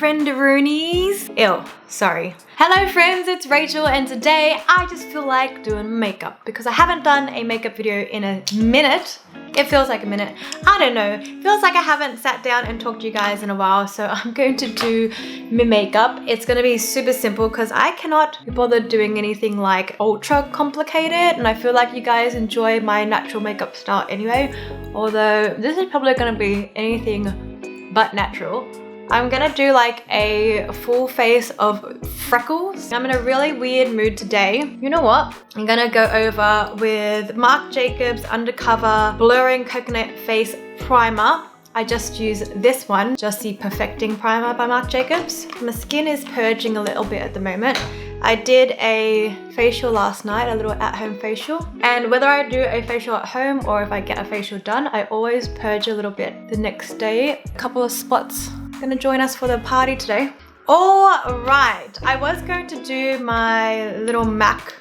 friend-roonies. Ew, sorry. Hello friends, it's Rachel and today I just feel like doing makeup because I haven't done a makeup video in a minute. It feels like a minute. I don't know. It feels like I haven't sat down and talked to you guys in a while, so I'm going to do my makeup. It's going to be super simple because I cannot be bothered doing anything like ultra complicated, and I feel like you guys enjoy my natural makeup style anyway, although this is probably going to be anything but natural. I'm gonna do like a full face of freckles. I'm in a really weird mood today. You know what? I'm gonna go over with Marc Jacobs Undercover Blurring Coconut Face Primer. I just use this one, just the Perfecting Primer by Marc Jacobs. My skin is purging a little bit at the moment. I did a facial last night, a little at-home facial. And whether I do a facial at home or if I get a facial done, I always purge a little bit the next day. A couple of spots. Gonna join us for the party today. All right, I was going to do my little MAC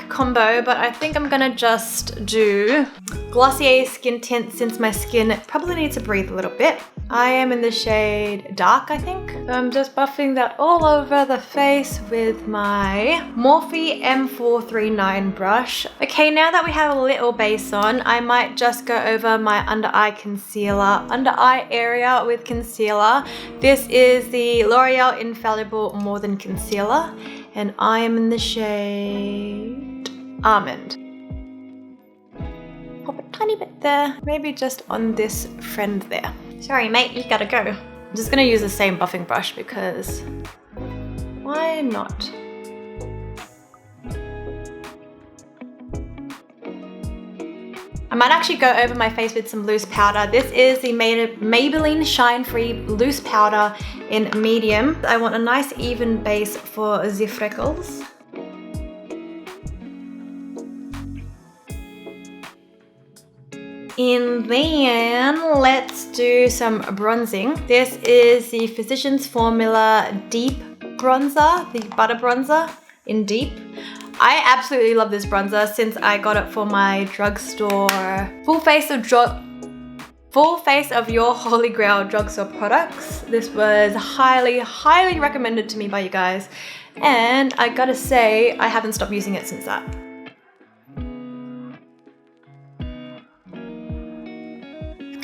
combo, but I think I'm gonna just do Glossier Skin Tint since my skin probably needs to breathe a little bit. I am in the shade Dark, I think. So I'm just buffing that all over the face with my Morphe M439 brush. Okay, now that we have a little base on, I might just go over my under eye concealer, under eye area with concealer. This is the L'Oreal Infallible Molten Concealer, and I am in the shade Almond. Pop a tiny bit there, maybe just on this friend there. Sorry mate, you gotta go. I'm just gonna use the same buffing brush because why not? I might actually go over my face with some loose powder. This is the Maybelline Shine Free Loose Powder in medium. I want a nice even base for the freckles. And then let's do some bronzing. This is the Physicians Formula Deep Bronzer, the Butter Bronzer in Deep. I absolutely love this bronzer since I got it for my drugstore full face of Your Holy Grail drugstore products. This was highly recommended to me by you guys, and I gotta say I haven't stopped using it since that.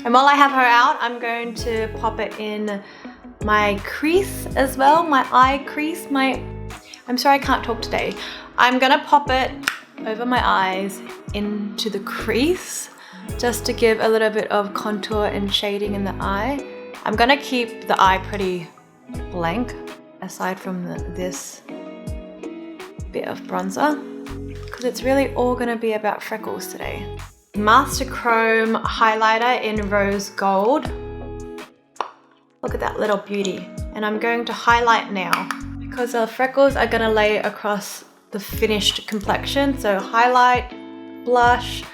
And while I have her out, I'm going to pop it in my crease as well, my eye crease, I'm sorry I can't talk today. I'm gonna pop it over my eyes into the crease just to give a little bit of contour and shading in the eye. I'm gonna keep the eye pretty blank aside from this bit of bronzer because it's really all gonna be about freckles today. Master Chrome highlighter in Rose Gold. Look at that little beauty. And I'm going to highlight now because the freckles are gonna lay across the finished complexion. So highlight, blush,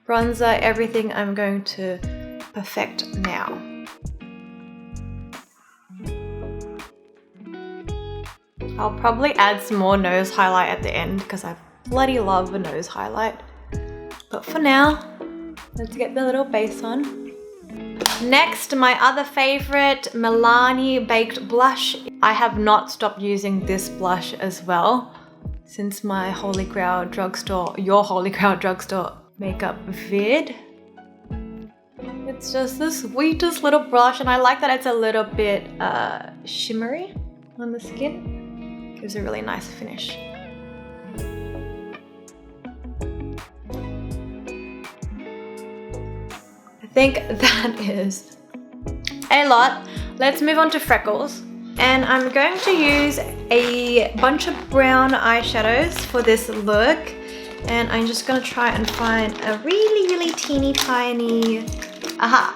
bronzer, everything I'm going to perfect now. I'll probably add some more nose highlight at the end because I bloody love a nose highlight. But for now, let's get the little base on. Next, my other favorite, Milani Baked Blush. I have not stopped using this blush as well since my Holy Grail drugstore, Your Holy Grail drugstore makeup vid. It's just the sweetest little blush, and I like that it's a little bit shimmery on the skin. Gives a really nice finish. I think that is a lot. Let's move on to freckles. And I'm going to use a bunch of brown eyeshadows for this look. And I'm just gonna try and find a really teeny tiny,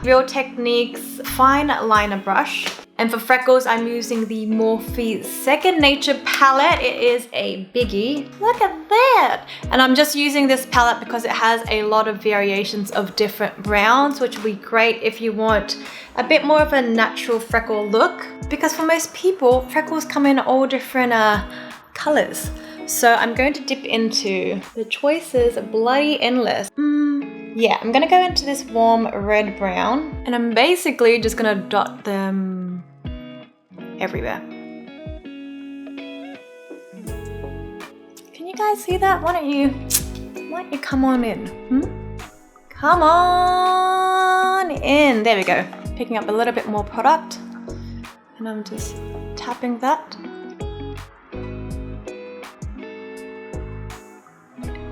Real Techniques fine liner brush. And for freckles, I'm using the Morphe Second Nature palette. It is a biggie. Look at that. And I'm just using this palette because it has a lot of variations of different browns, which would be great if you want a bit more of a natural freckle look. Because for most people, freckles come in all different colors. So I'm going to dip into the choices, bloody endless. Yeah, I'm gonna go into this warm red brown and I'm basically just gonna dot them everywhere. Can you guys see that? Why don't you come on in? Come on in. There we go. Picking up a little bit more product and I'm just tapping that.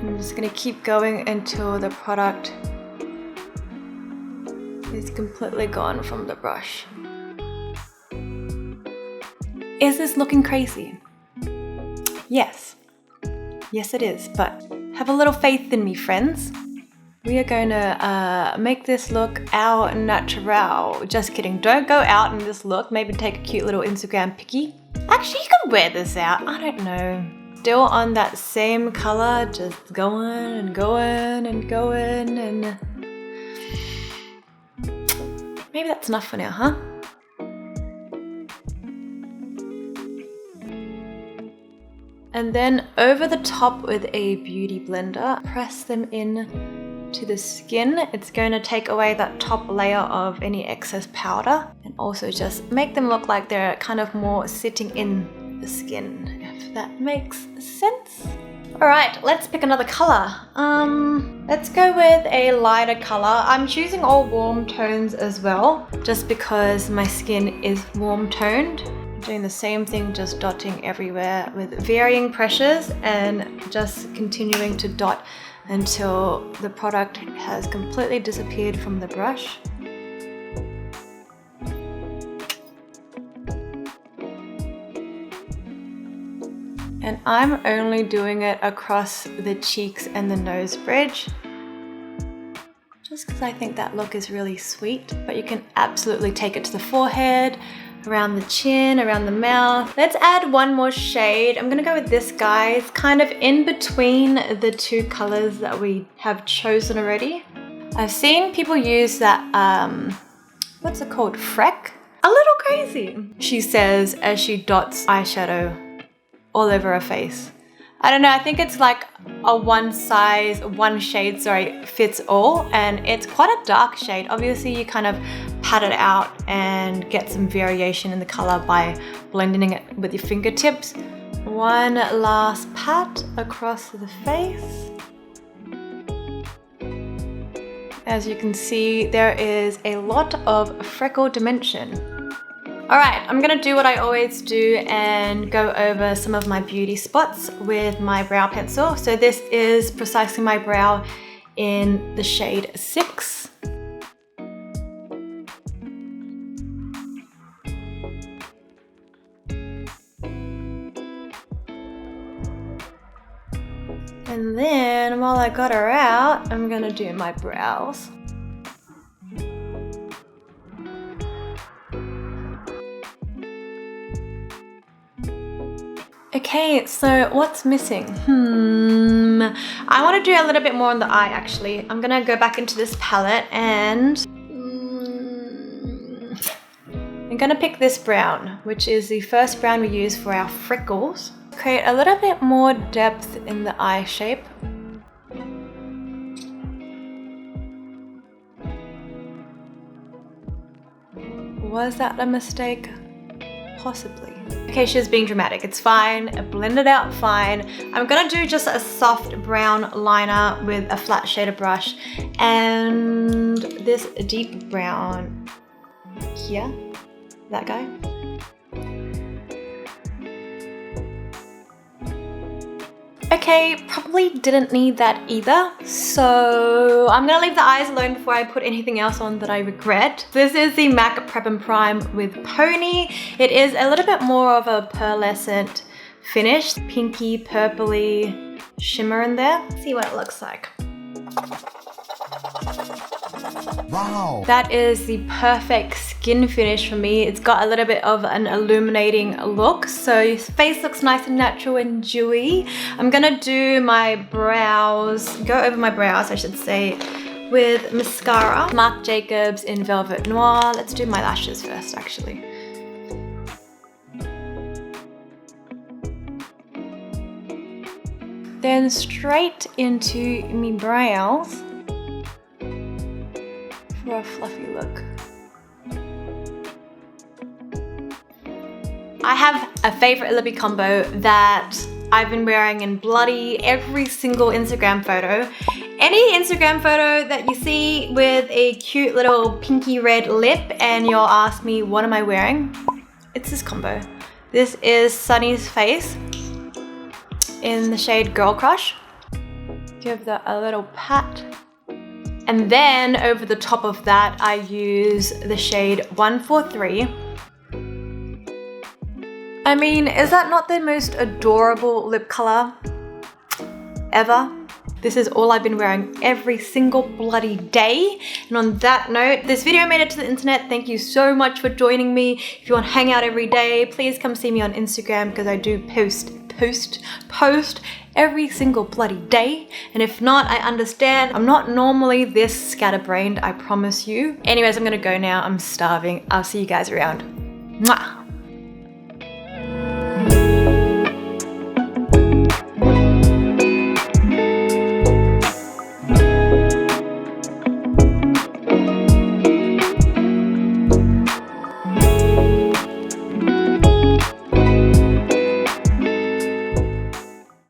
I'm just going to keep going until the product is completely gone from the brush. Is this looking crazy? Yes. Yes it is, but have a little faith in me, friends. We are going to make this look our natural. Just kidding, don't go out in this look. Maybe take a cute little Instagram picky. Actually, you can wear this out, I don't know. Still on that same color, just going and going and going and maybe that's enough for now, huh? And then over the top with a beauty blender, press them in to the skin. It's going to take away that top layer of any excess powder and also just make them look like they're kind of more sitting in the skin, if that makes sense. All right, let's pick another color. Let's go with a lighter color. I'm choosing all warm tones as well, just because my skin is warm toned. I'm doing the same thing, just dotting everywhere with varying pressures and just continuing to dot until the product has completely disappeared from the brush. And I'm only doing it across the cheeks and the nose bridge, just because I think that look is really sweet, but you can absolutely take it to the forehead, around the chin, around the mouth. Let's add one more shade. I'm gonna go with this guy. It's kind of in between the two colors that we have chosen already. I've seen people use that, what's it called, Freckle? A little crazy, she says as she dots eyeshadow all over her face. I don't know, I think it's like a one shade fits all, and it's quite a dark shade. Obviously you kind of pat it out and get some variation in the color by blending it with your fingertips. One last pat across the face. As you can see, there is a lot of freckle dimension. All right, I'm gonna do what I always do and go over some of my beauty spots with my brow pencil. So this is precisely my brow in the shade 6. And then while I got her out, I'm gonna do my brows. Okay, so what's missing? I want to do a little bit more on the eye actually. I'm gonna go back into this palette and I'm gonna pick this brown, which is the first brown we use for our freckles. Create a little bit more depth in the eye shape. Was that a mistake? Possibly. Okay, she's being dramatic. It's fine. I blended out fine. I'm gonna do just a soft brown liner with a flat shader brush and this deep brown here. That guy. Okay, probably didn't need that either. So I'm gonna leave the eyes alone before I put anything else on that I regret. This is the MAC Prep and Prime with Pony. It is a little bit more of a pearlescent finish, pinky, purpley shimmer in there. Let's see what it looks like. Wow. That is the perfect skin finish for me. It's got a little bit of an illuminating look, so your face looks nice and natural and dewy. I'm gonna do my brows, go over my brows I should say, with mascara. Marc Jacobs in Velvet Noir. Let's do my lashes first actually. Then straight into me brows. for a fluffy look. I have a favorite lippy combo that I've been wearing in bloody every single Instagram photo. Any Instagram photo that you see with a cute little pinky red lip and you'll ask me, what am I wearing? It's this combo. This is Sunnies Face in the shade Girl Crush. Give that a little pat. And then over the top of that, I use the shade 143. I mean, is that not the most adorable lip color ever? This is all I've been wearing every single bloody day. And on that note, this video made it to the internet. Thank you so much for joining me. If you want to hang out every day, please come see me on Instagram because I do post every single bloody day. And if not, I understand. I'm not normally this scatterbrained, I promise you. Anyways, I'm gonna go now. I'm starving. I'll see you guys around. Mwah!